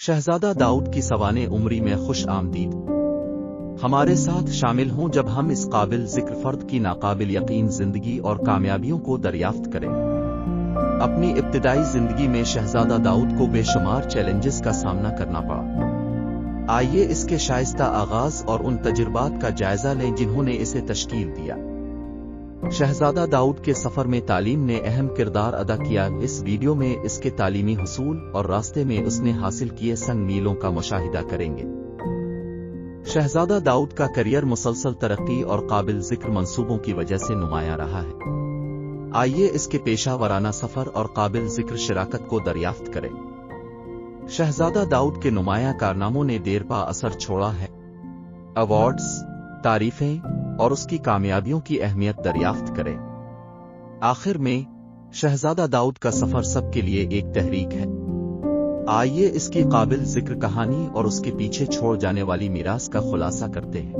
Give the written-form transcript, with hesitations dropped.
شہزادہ داؤد کی سوانح عمری میں خوش آمدید۔ ہمارے ساتھ شامل ہوں جب ہم اس قابل ذکر فرد کی ناقابل یقین زندگی اور کامیابیوں کو دریافت کریں۔ اپنی ابتدائی زندگی میں شہزادہ داؤد کو بے شمار چیلنجز کا سامنا کرنا پڑا۔ آئیے اس کے شائستہ آغاز اور ان تجربات کا جائزہ لیں جنہوں نے اسے تشکیل دیا۔ شہزادہ داؤد کے سفر میں تعلیم نے اہم کردار ادا کیا۔ اس ویڈیو میں اس کے تعلیمی حصول اور راستے میں اس نے حاصل کیے سنگ میلوں کا مشاہدہ کریں گے۔ شہزادہ داؤد کا کیریئر مسلسل ترقی اور قابل ذکر منصوبوں کی وجہ سے نمایاں رہا ہے۔ آئیے اس کے پیشہ ورانہ سفر اور قابل ذکر شراکت کو دریافت کریں۔ شہزادہ داؤد کے نمایاں کارناموں نے دیر پا اثر چھوڑا ہے۔ ایوارڈز، تعریفیں اور اس کی کامیابیوں کی اہمیت دریافت کریں۔ آخر میں، شہزادہ داؤد کا سفر سب کے لیے ایک تحریک ہے۔ آئیے اس کی قابل ذکر کہانی اور اس کے پیچھے چھوڑ جانے والی میراث کا خلاصہ کرتے ہیں۔